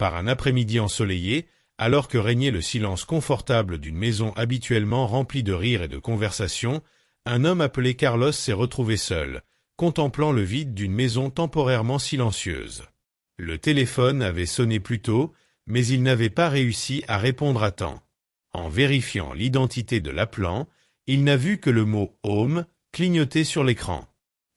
Par un après-midi ensoleillé, alors que régnait le silence confortable d'une maison habituellement remplie de rires et de conversations, un homme appelé Carlos s'est retrouvé seul, contemplant le vide d'une maison temporairement silencieuse. Le téléphone avait sonné plus tôt, mais il n'avait pas réussi à répondre à temps. En vérifiant l'identité de l'appelant, il n'a vu que le mot « Home » clignoter sur l'écran.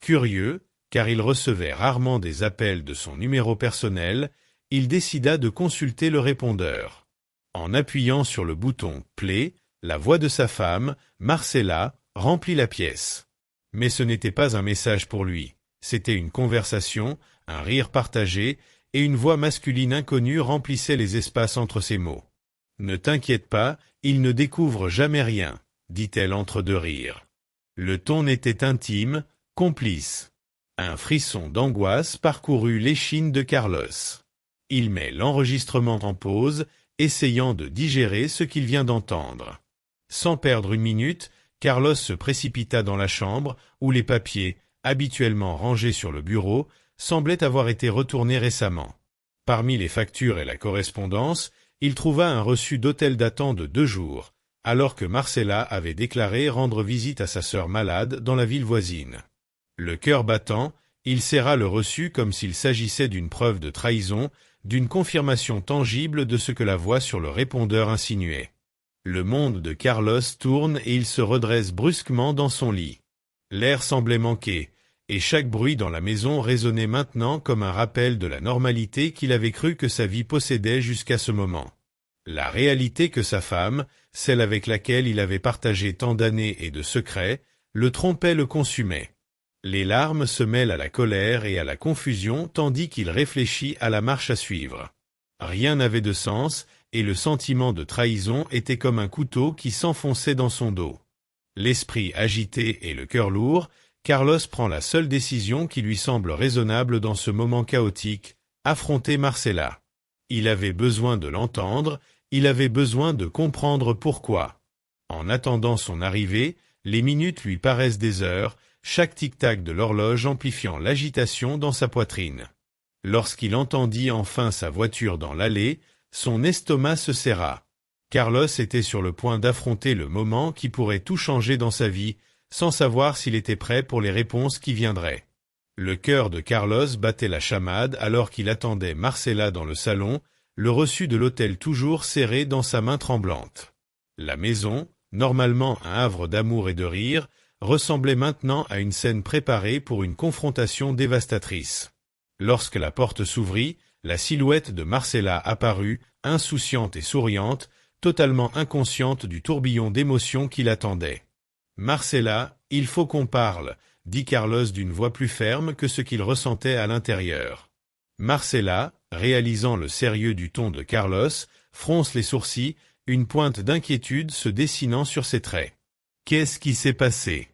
Curieux, car il recevait rarement des appels de son numéro personnel, il décida de consulter le répondeur. En appuyant sur le bouton « Play », la voix de sa femme, Marcela, remplit la pièce. Mais ce n'était pas un message pour lui, c'était une conversation, un rire partagé, et une voix masculine inconnue remplissait les espaces entre ces mots. « Ne t'inquiète pas, il ne découvre jamais rien », dit-elle entre deux rires. Le ton était intime, complice. Un frisson d'angoisse parcourut l'échine de Carlos. Il met l'enregistrement en pause, essayant de digérer ce qu'il vient d'entendre. Sans perdre une minute, Carlos se précipita dans la chambre, où les papiers, habituellement rangés sur le bureau, semblaient avoir été retournés récemment. Parmi les factures et la correspondance, il trouva un reçu d'hôtel datant de 2 jours, alors que Marcela avait déclaré rendre visite à sa sœur malade dans la ville voisine. Le cœur battant, il serra le reçu comme s'il s'agissait d'une preuve de trahison, d'une confirmation tangible de ce que la voix sur le répondeur insinuait. Le monde de Carlos tourne et il se redresse brusquement dans son lit. L'air semblait manquer, et chaque bruit dans la maison résonnait maintenant comme un rappel de la normalité qu'il avait cru que sa vie possédait jusqu'à ce moment. La réalité que sa femme, celle avec laquelle il avait partagé tant d'années et de secrets, le trompait, le consumait. Les larmes se mêlent à la colère et à la confusion tandis qu'il réfléchit à la marche à suivre. Rien n'avait de sens, et le sentiment de trahison était comme un couteau qui s'enfonçait dans son dos. L'esprit agité et le cœur lourd, Carlos prend la seule décision qui lui semble raisonnable dans ce moment chaotique, affronter Marcela. Il avait besoin de l'entendre, il avait besoin de comprendre pourquoi. En attendant son arrivée, les minutes lui paraissent des heures, chaque tic-tac de l'horloge amplifiant l'agitation dans sa poitrine. Lorsqu'il entendit enfin sa voiture dans l'allée, son estomac se serra. Carlos était sur le point d'affronter le moment qui pourrait tout changer dans sa vie, sans savoir s'il était prêt pour les réponses qui viendraient. Le cœur de Carlos battait la chamade alors qu'il attendait Marcela dans le salon, le reçu de l'hôtel toujours serré dans sa main tremblante. La maison, normalement un havre d'amour et de rire, ressemblait maintenant à une scène préparée pour une confrontation dévastatrice. Lorsque la porte s'ouvrit, la silhouette de Marcela apparut, insouciante et souriante, totalement inconsciente du tourbillon d'émotions qui l'attendait. « Marcela, il faut qu'on parle », dit Carlos d'une voix plus ferme que ce qu'il ressentait à l'intérieur. Marcela, réalisant le sérieux du ton de Carlos, fronce les sourcils, une pointe d'inquiétude se dessinant sur ses traits. « Qu'est-ce qui s'est passé ?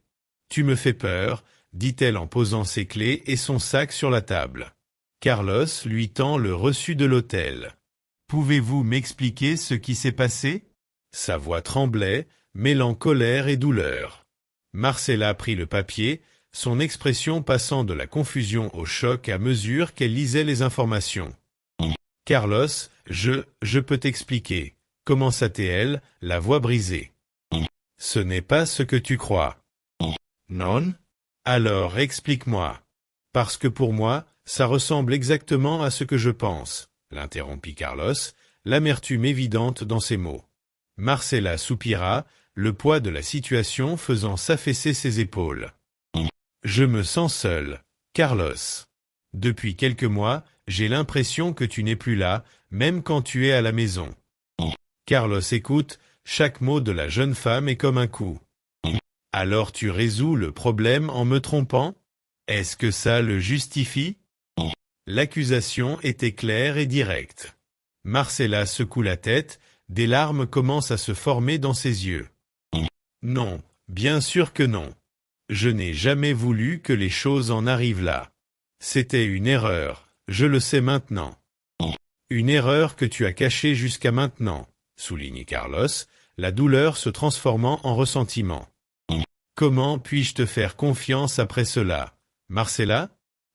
Tu me fais peur », dit-elle en posant ses clés et son sac sur la table. Carlos lui tend le reçu de l'hôtel. « Pouvez-vous m'expliquer ce qui s'est passé ?» Sa voix tremblait, mêlant colère et douleur. Marcela prit le papier, son expression passant de la confusion au choc à mesure qu'elle lisait les informations. « Carlos, je peux t'expliquer, » commença-t-elle, la voix brisée. « Ce n'est pas ce que tu crois. »« Non ? Alors explique-moi. »« Parce que pour moi, ça ressemble exactement à ce que je pense, » l'interrompit Carlos, l'amertume évidente dans ses mots. Marcela soupira, le poids de la situation faisant s'affaisser ses épaules. « Je me sens seul, Carlos. Depuis quelques mois, j'ai l'impression que tu n'es plus là, même quand tu es à la maison. » Carlos écoute, chaque mot de la jeune femme est comme un coup. « Alors tu résous le problème en me trompant ? Est-ce que ça le justifie ?» L'accusation était claire et directe. Marcela secoue la tête, des larmes commencent à se former dans ses yeux. « Non, bien sûr que non. Je n'ai jamais voulu que les choses en arrivent là. C'était une erreur, je le sais maintenant. » « Une erreur que tu as cachée jusqu'à maintenant, » souligne Carlos, la douleur se transformant en ressentiment. « Comment puis-je te faire confiance après cela, Marcela ?»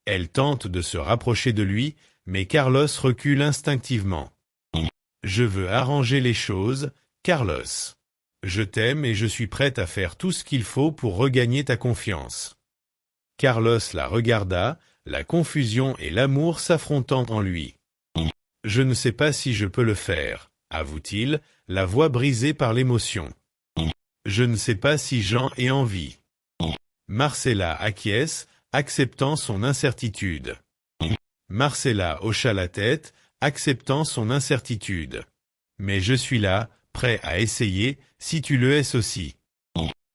Elle tente de se rapprocher de lui, Mais Carlos recule instinctivement. Je veux arranger les choses, Carlos. Je t'aime et je suis prête à faire tout ce qu'il faut pour regagner ta confiance. Carlos la regarda, la confusion et l'amour s'affrontant en lui. Je ne sais pas si je peux le faire, avoue-t-il, la voix brisée par l'émotion. Je ne sais pas si j'en ai envie. Marcella acquiesce, acceptant son incertitude. Marcella hocha la tête, acceptant son incertitude. Mais je suis là, prêt à essayer, si tu le es aussi.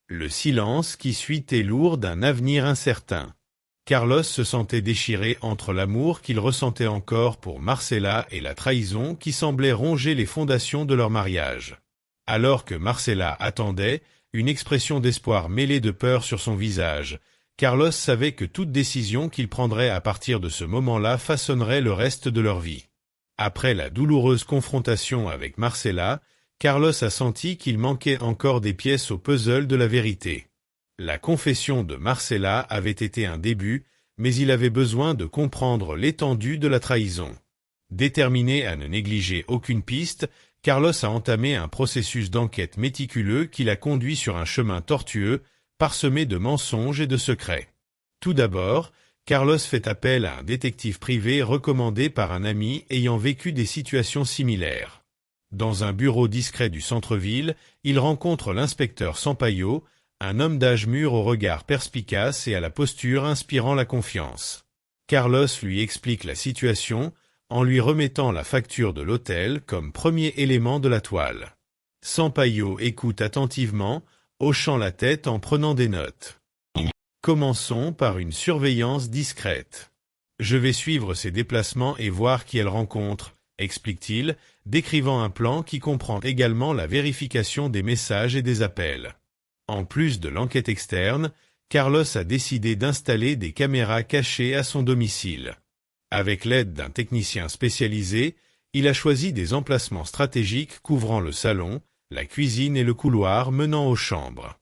Le silence qui suit est lourd d'un avenir incertain. Carlos se sentait déchiré entre l'amour qu'il ressentait encore pour Marcella et la trahison qui semblait ronger les fondations de leur mariage. Alors que Marcella attendait, une expression d'espoir mêlée de peur sur son visage, Carlos savait que toute décision qu'il prendrait à partir de ce moment-là façonnerait le reste de leur vie. Après la douloureuse confrontation avec Marcella, Carlos a senti qu'il manquait encore des pièces au puzzle de la vérité. La confession de Marcella avait été un début, mais il avait besoin de comprendre l'étendue de la trahison. Déterminé à ne négliger aucune piste, Carlos a entamé un processus d'enquête méticuleux qui l'a conduit sur un chemin tortueux, parsemé de mensonges et de secrets. Tout d'abord, Carlos fait appel à un détective privé recommandé par un ami ayant vécu des situations similaires. Dans un bureau discret du centre-ville, il rencontre l'inspecteur Sampaio, un homme d'âge mûr au regard perspicace et à la posture inspirant la confiance. Carlos lui explique la situation, en lui remettant la facture de l'hôtel comme premier élément de la toile. Sampaio écoute attentivement, hochant la tête en prenant des notes. Commençons par une surveillance discrète. Je vais suivre ses déplacements et voir qui elle rencontre, explique-t-il, décrivant un plan qui comprend également la vérification des messages et des appels. En plus de l'enquête externe, Carlos a décidé d'installer des caméras cachées à son domicile. Avec l'aide d'un technicien spécialisé, il a choisi des emplacements stratégiques couvrant le salon, la cuisine et le couloir menant aux chambres.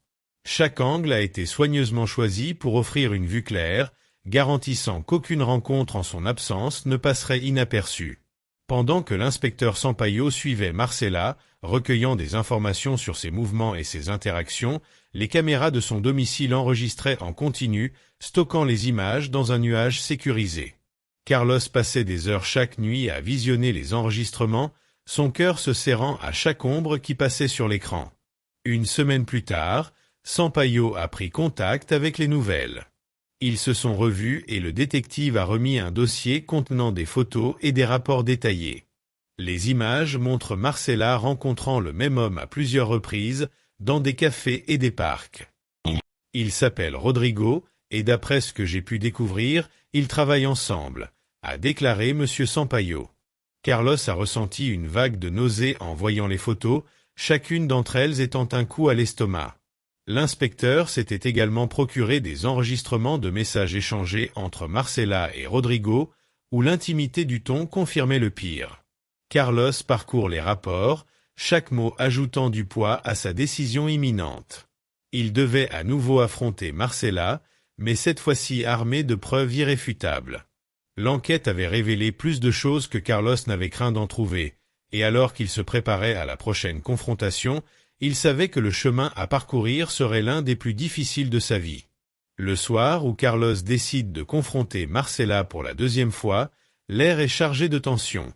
Chaque angle a été soigneusement choisi pour offrir une vue claire, garantissant qu'aucune rencontre en son absence ne passerait inaperçue. Pendant que l'inspecteur Sampaio suivait Marcella, recueillant des informations sur ses mouvements et ses interactions, les caméras de son domicile enregistraient en continu, stockant les images dans un nuage sécurisé. Carlos passait des heures chaque nuit à visionner les enregistrements, son cœur se serrant à chaque ombre qui passait sur l'écran. Une semaine plus tard, Sampaio a pris contact avec les nouvelles. Ils se sont revus et le détective a remis un dossier contenant des photos et des rapports détaillés. Les images montrent Marcella rencontrant le même homme à plusieurs reprises, dans des cafés et des parcs. Il s'appelle Rodrigo, et d'après ce que j'ai pu découvrir, ils travaillent ensemble, a déclaré M. Sampaio. Carlos a ressenti une vague de nausée en voyant les photos, chacune d'entre elles étant un coup à l'estomac. L'inspecteur s'était également procuré des enregistrements de messages échangés entre Marcella et Rodrigo, où l'intimité du ton confirmait le pire. Carlos parcourt les rapports, chaque mot ajoutant du poids à sa décision imminente. Il devait à nouveau affronter Marcella, mais cette fois-ci armé de preuves irréfutables. L'enquête avait révélé plus de choses que Carlos n'avait craint d'en trouver, et alors qu'il se préparait à la prochaine confrontation, il savait que le chemin à parcourir serait l'un des plus difficiles de sa vie. Le soir où Carlos décide de confronter Marcella pour la deuxième fois, l'air est chargé de tension.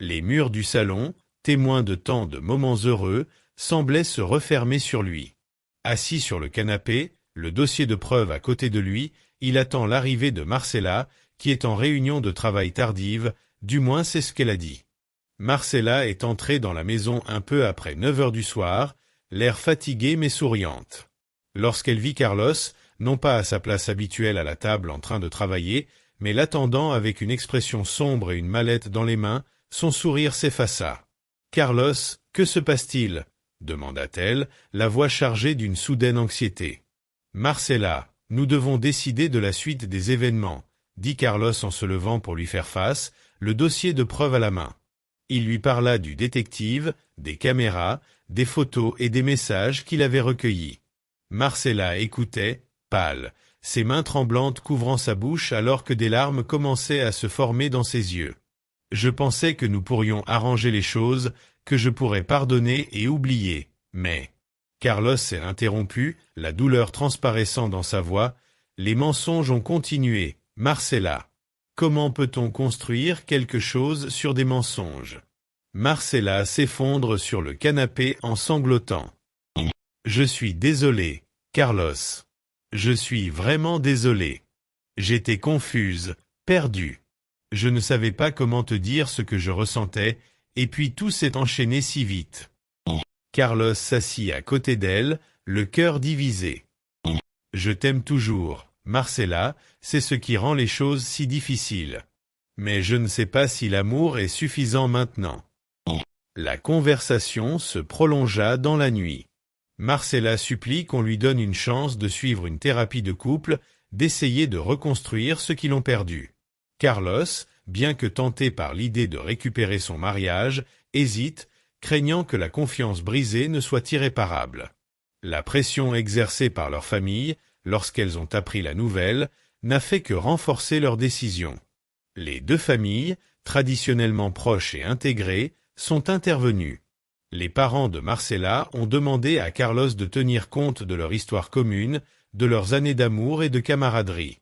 Les murs du salon, témoins de tant de moments heureux, semblaient se refermer sur lui. Assis sur le canapé, le dossier de preuves à côté de lui, il attend l'arrivée de Marcella, qui est en réunion de travail tardive, du moins c'est ce qu'elle a dit. Marcella est entrée dans la maison un peu après 9 heures du soir, l'air fatigué mais souriante. Lorsqu'elle vit Carlos, non pas à sa place habituelle à la table en train de travailler, mais l'attendant avec une expression sombre et une mallette dans les mains, son sourire s'effaça. « Carlos, que se passe-t-il » demanda-t-elle, la voix chargée d'une soudaine anxiété. « Marcella, nous devons décider de la suite des événements, » dit Carlos en se levant pour lui faire face, le dossier de preuves à la main. Il lui parla du détective, des caméras, des photos et des messages qu'il avait recueillis. Marcella écoutait, pâle, ses mains tremblantes couvrant sa bouche alors que des larmes commençaient à se former dans ses yeux. Je pensais que nous pourrions arranger les choses, que je pourrais pardonner et oublier, mais... Carlos s'est interrompu, la douleur transparaissant dans sa voix. Les mensonges ont continué, Marcela. Comment peut-on construire quelque chose sur des mensonges? Marcela s'effondre sur le canapé en sanglotant. Je suis désolé, Carlos. Je suis vraiment désolé. J'étais confuse, perdue. Je ne savais pas comment te dire ce que je ressentais, et puis tout s'est enchaîné si vite. Carlos s'assit à côté d'elle, le cœur divisé. Je t'aime toujours, Marcela, c'est ce qui rend les choses si difficiles. Mais je ne sais pas si l'amour est suffisant maintenant. La conversation se prolongea dans la nuit. Marcela supplie qu'on lui donne une chance de suivre une thérapie de couple, d'essayer de reconstruire ce qu'ils ont perdu. Carlos, bien que tenté par l'idée de récupérer son mariage, hésite, craignant que la confiance brisée ne soit irréparable. La pression exercée par leur famille, lorsqu'elles ont appris la nouvelle, n'a fait que renforcer leur décision. Les deux familles, traditionnellement proches et intégrées, sont intervenues. Les parents de Marcela ont demandé à Carlos de tenir compte de leur histoire commune, de leurs années d'amour et de camaraderie.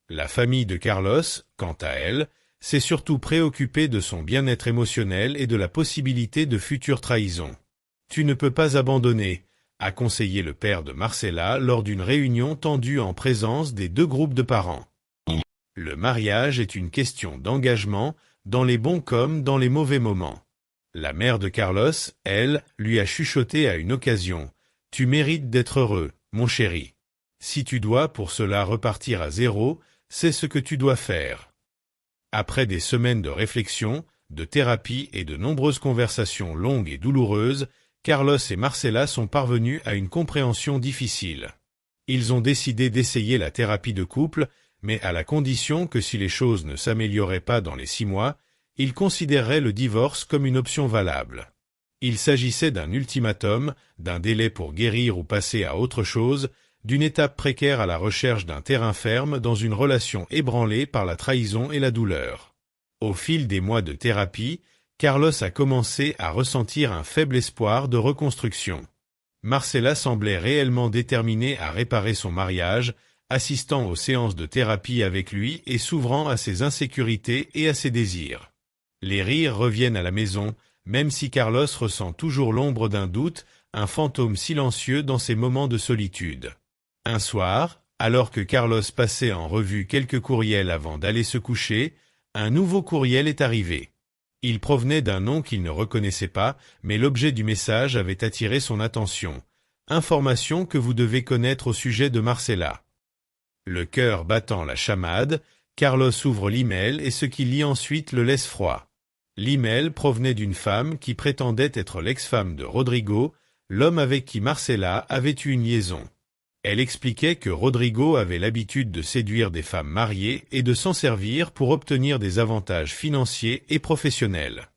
La famille de Carlos, quant à elle, s'est surtout préoccupée de son bien-être émotionnel et de la possibilité de futures trahisons. « Tu ne peux pas abandonner », a conseillé le père de Marcela lors d'une réunion tendue en présence des deux groupes de parents. Le mariage est une question d'engagement, dans les bons comme dans les mauvais moments. La mère de Carlos, elle, lui a chuchoté à une occasion « Tu mérites d'être heureux, mon chéri. Si tu dois pour cela repartir à zéro, c'est ce que tu dois faire. » Après des semaines de réflexion, de thérapie et de nombreuses conversations longues et douloureuses, Carlos et Marcela sont parvenus à une compréhension difficile. Ils ont décidé d'essayer la thérapie de couple, mais à la condition que si les choses ne s'amélioraient pas dans les 6 mois, ils considéreraient le divorce comme une option valable. Il s'agissait d'un ultimatum, d'un délai pour guérir ou passer à autre chose, d'une étape précaire à la recherche d'un terrain ferme dans une relation ébranlée par la trahison et la douleur. Au fil des mois de thérapie, Carlos a commencé à ressentir un faible espoir de reconstruction. Marcela semblait réellement déterminée à réparer son mariage, assistant aux séances de thérapie avec lui et s'ouvrant à ses insécurités et à ses désirs. Les rires reviennent à la maison, même si Carlos ressent toujours l'ombre d'un doute, un fantôme silencieux dans ses moments de solitude. Un soir, alors que Carlos passait en revue quelques courriels avant d'aller se coucher, un nouveau courriel est arrivé. Il provenait d'un nom qu'il ne reconnaissait pas, mais l'objet du message avait attiré son attention. Information que vous devez connaître au sujet de Marcela. Le cœur battant la chamade, Carlos ouvre l'email et ce qu'il lit ensuite le laisse froid. L'email provenait d'une femme qui prétendait être l'ex-femme de Rodrigo, l'homme avec qui Marcela avait eu une liaison. Elle expliquait que Rodrigo avait l'habitude de séduire des femmes mariées et de s'en servir pour obtenir des avantages financiers et professionnels.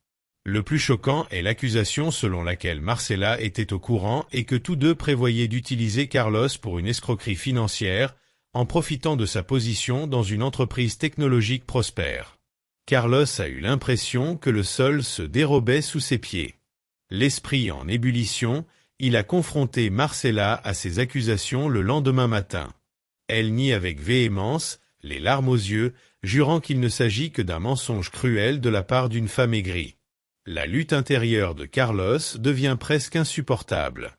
Le plus choquant est l'accusation selon laquelle Marcela était au courant et que tous deux prévoyaient d'utiliser Carlos pour une escroquerie financière, en profitant de sa position dans une entreprise technologique prospère. Carlos a eu l'impression que le sol se dérobait sous ses pieds. L'esprit en ébullition, il a confronté Marcela à ces accusations le lendemain matin. Elle nie avec véhémence, les larmes aux yeux, jurant qu'il ne s'agit que d'un mensonge cruel de la part d'une femme aigrie. La lutte intérieure de Carlos devient presque insupportable.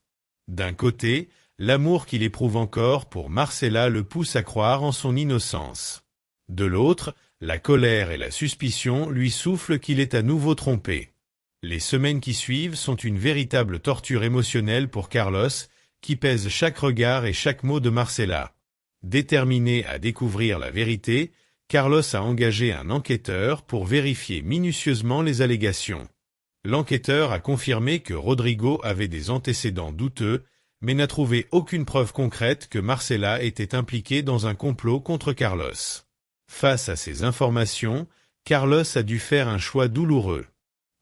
D'un côté, l'amour qu'il éprouve encore pour Marcela le pousse à croire en son innocence. De l'autre, la colère et la suspicion lui soufflent qu'il est à nouveau trompé. Les semaines qui suivent sont une véritable torture émotionnelle pour Carlos, qui pèse chaque regard et chaque mot de Marcela. Déterminé à découvrir la vérité, Carlos a engagé un enquêteur pour vérifier minutieusement les allégations. L'enquêteur a confirmé que Rodrigo avait des antécédents douteux, mais n'a trouvé aucune preuve concrète que Marcela était impliquée dans un complot contre Carlos. Face à ces informations, Carlos a dû faire un choix douloureux.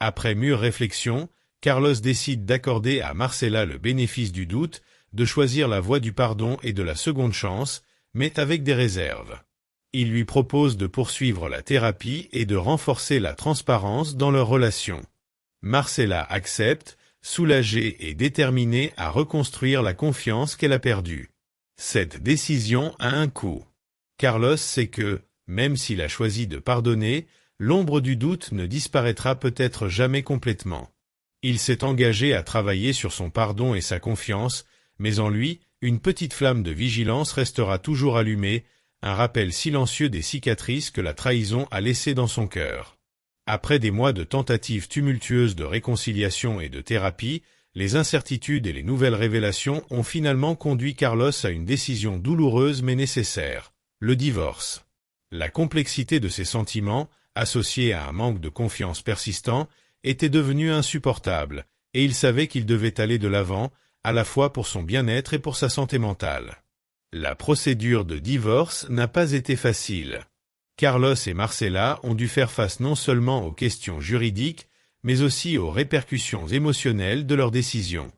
Après mûre réflexion, Carlos décide d'accorder à Marcela le bénéfice du doute, de choisir la voie du pardon et de la seconde chance, mais avec des réserves. Il lui propose de poursuivre la thérapie et de renforcer la transparence dans leur relation. Marcella accepte, soulagée et déterminée à reconstruire la confiance qu'elle a perdue. Cette décision a un coût. Carlos sait que, même s'il a choisi de pardonner, l'ombre du doute ne disparaîtra peut-être jamais complètement. Il s'est engagé à travailler sur son pardon et sa confiance, mais en lui, une petite flamme de vigilance restera toujours allumée, un rappel silencieux des cicatrices que la trahison a laissées dans son cœur. Après des mois de tentatives tumultueuses de réconciliation et de thérapie, les incertitudes et les nouvelles révélations ont finalement conduit Carlos à une décision douloureuse mais nécessaire, le divorce. La complexité de ses sentiments, associée à un manque de confiance persistant, était devenue insupportable, et il savait qu'il devait aller de l'avant, à la fois pour son bien-être et pour sa santé mentale. La procédure de divorce n'a pas été facile. Carlos et Marcella ont dû faire face non seulement aux questions juridiques, mais aussi aux répercussions émotionnelles de leur décision.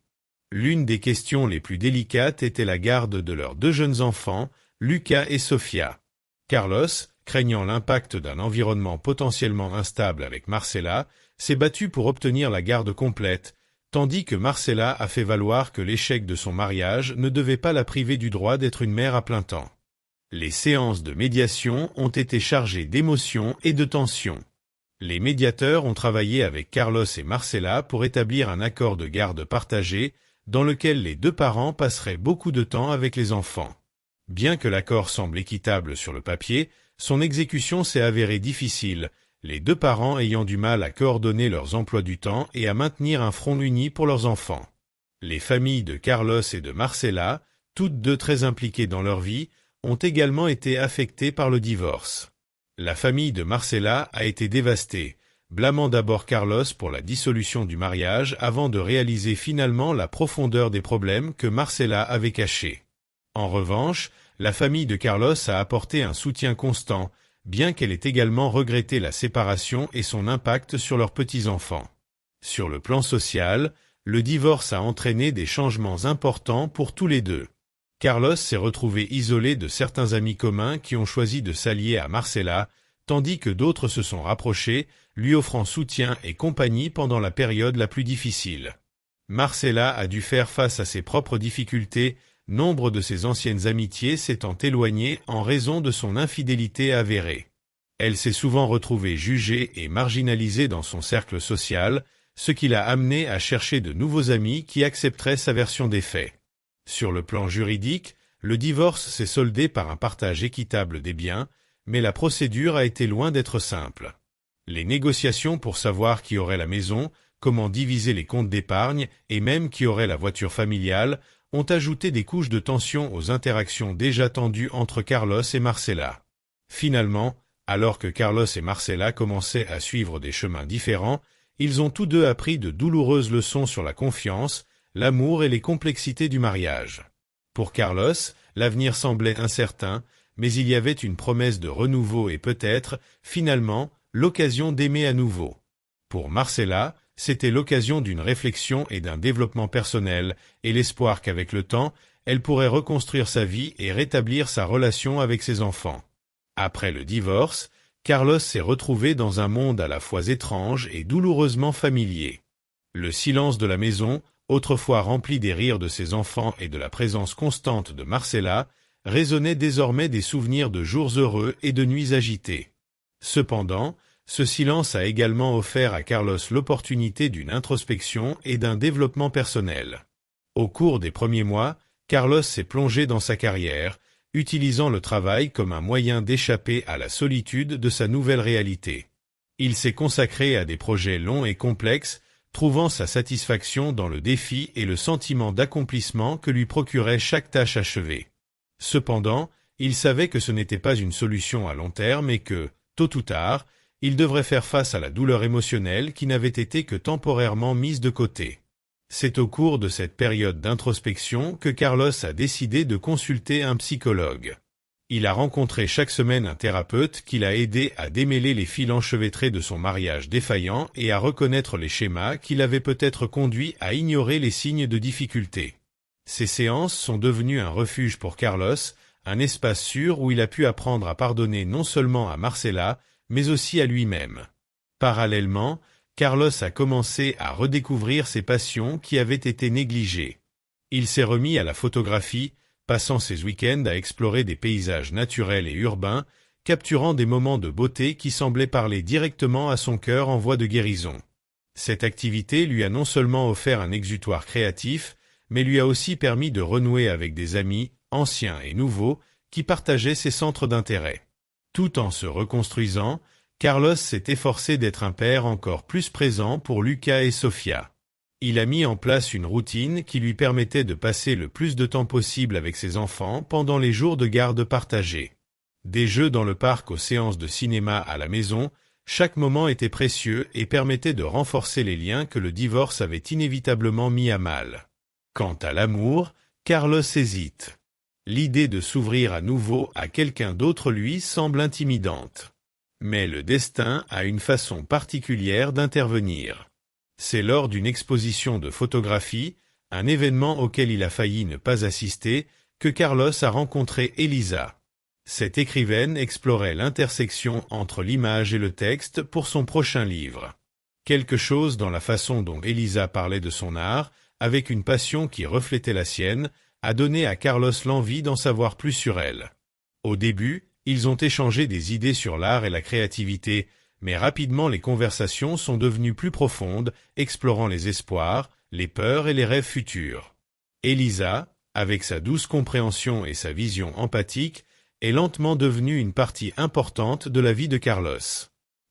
L'une des questions les plus délicates était la garde de leurs 2 jeunes enfants, Lucas et Sofia. Carlos, craignant l'impact d'un environnement potentiellement instable avec Marcella, s'est battu pour obtenir la garde complète, tandis que Marcella a fait valoir que l'échec de son mariage ne devait pas la priver du droit d'être une mère à plein temps. Les séances de médiation ont été chargées d'émotions et de tensions. Les médiateurs ont travaillé avec Carlos et Marcella pour établir un accord de garde partagé dans lequel les 2 parents passeraient beaucoup de temps avec les enfants. Bien que l'accord semble équitable sur le papier, son exécution s'est avérée difficile, les 2 parents ayant du mal à coordonner leurs emplois du temps et à maintenir un front uni pour leurs enfants. Les familles de Carlos et de Marcella, toutes 2 très impliquées dans leur vie, ont également été affectées par le divorce. La famille de Marcella a été dévastée, blâmant d'abord Carlos pour la dissolution du mariage avant de réaliser finalement la profondeur des problèmes que Marcella avait cachés. En revanche, la famille de Carlos a apporté un soutien constant, bien qu'elle ait également regretté la séparation et son impact sur leurs petits-enfants. Sur le plan social, le divorce a entraîné des changements importants pour tous les 2. Carlos s'est retrouvé isolé de certains amis communs qui ont choisi de s'allier à Marcella, tandis que d'autres se sont rapprochés, lui offrant soutien et compagnie pendant la période la plus difficile. Marcella a dû faire face à ses propres difficultés, nombre de ses anciennes amitiés s'étant éloignées en raison de son infidélité avérée. Elle s'est souvent retrouvée jugée et marginalisée dans son cercle social, ce qui l'a amenée à chercher de nouveaux amis qui accepteraient sa version des faits. Sur le plan juridique, le divorce s'est soldé par un partage équitable des biens, mais la procédure a été loin d'être simple. Les négociations pour savoir qui aurait la maison, comment diviser les comptes d'épargne et même qui aurait la voiture familiale ont ajouté des couches de tension aux interactions déjà tendues entre Carlos et Marcella. Finalement, alors que Carlos et Marcella commençaient à suivre des chemins différents, ils ont tous 2 appris de douloureuses leçons sur la confiance, l'amour et les complexités du mariage. Pour Carlos, l'avenir semblait incertain, mais il y avait une promesse de renouveau et peut-être, finalement, l'occasion d'aimer à nouveau. Pour Marcella, c'était l'occasion d'une réflexion et d'un développement personnel, et l'espoir qu'avec le temps, elle pourrait reconstruire sa vie et rétablir sa relation avec ses enfants. Après le divorce, Carlos s'est retrouvé dans un monde à la fois étrange et douloureusement familier. Le silence de la maison, autrefois rempli des rires de ses enfants et de la présence constante de Marcella, résonnait désormais des souvenirs de jours heureux et de nuits agitées. Cependant, ce silence a également offert à Carlos l'opportunité d'une introspection et d'un développement personnel. Au cours des premiers mois, Carlos s'est plongé dans sa carrière, utilisant le travail comme un moyen d'échapper à la solitude de sa nouvelle réalité. Il s'est consacré à des projets longs et complexes, trouvant sa satisfaction dans le défi et le sentiment d'accomplissement que lui procurait chaque tâche achevée. Cependant, il savait que ce n'était pas une solution à long terme et que, tôt ou tard, il devrait faire face à la douleur émotionnelle qui n'avait été que temporairement mise de côté. C'est au cours de cette période d'introspection que Carlos a décidé de consulter un psychologue. Il a rencontré chaque semaine un thérapeute qui l'a aidé à démêler les fils enchevêtrés de son mariage défaillant et à reconnaître les schémas qui l'avaient peut-être conduit à ignorer les signes de difficulté. Ces séances sont devenues un refuge pour Carlos, un espace sûr où il a pu apprendre à pardonner non seulement à Marcella, mais aussi à lui-même. Parallèlement, Carlos a commencé à redécouvrir ses passions qui avaient été négligées. Il s'est remis à la photographie, passant ses week-ends à explorer des paysages naturels et urbains, capturant des moments de beauté qui semblaient parler directement à son cœur en voie de guérison. Cette activité lui a non seulement offert un exutoire créatif, mais lui a aussi permis de renouer avec des amis, anciens et nouveaux, qui partageaient ses centres d'intérêt. Tout en se reconstruisant, Carlos s'est efforcé d'être un père encore plus présent pour Lucas et Sofia. Il a mis en place une routine qui lui permettait de passer le plus de temps possible avec ses enfants pendant les jours de garde partagés. Des jeux dans le parc aux séances de cinéma à la maison, chaque moment était précieux et permettait de renforcer les liens que le divorce avait inévitablement mis à mal. Quant à l'amour, Carlos hésite. L'idée de s'ouvrir à nouveau à quelqu'un d'autre lui semble intimidante. Mais le destin a une façon particulière d'intervenir. C'est lors d'une exposition de photographie, un événement auquel il a failli ne pas assister, que Carlos a rencontré Elisa. Cette écrivaine explorait l'intersection entre l'image et le texte pour son prochain livre. Quelque chose dans la façon dont Elisa parlait de son art, avec une passion qui reflétait la sienne, a donné à Carlos l'envie d'en savoir plus sur elle. Au début, ils ont échangé des idées sur l'art et la créativité, mais rapidement les conversations sont devenues plus profondes, explorant les espoirs, les peurs et les rêves futurs. Elisa, avec sa douce compréhension et sa vision empathique, est lentement devenue une partie importante de la vie de Carlos.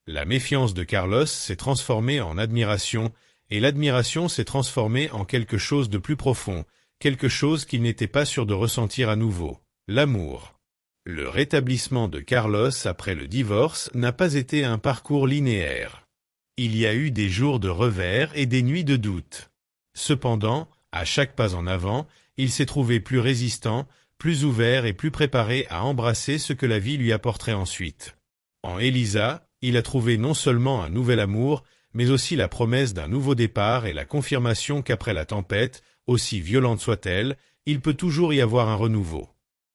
La méfiance de Carlos s'est transformée en admiration, et l'admiration s'est transformée en quelque chose de plus profond, quelque chose qu'il n'était pas sûr de ressentir à nouveau, l'amour. Le rétablissement de Carlos après le divorce n'a pas été un parcours linéaire. Il y a eu des jours de revers et des nuits de doute. Cependant, à chaque pas en avant, il s'est trouvé plus résistant, plus ouvert et plus préparé à embrasser ce que la vie lui apporterait ensuite. En Elisa, il a trouvé non seulement un nouvel amour, mais aussi la promesse d'un nouveau départ et la confirmation qu'après la tempête, aussi violente soit-elle, il peut toujours y avoir un renouveau.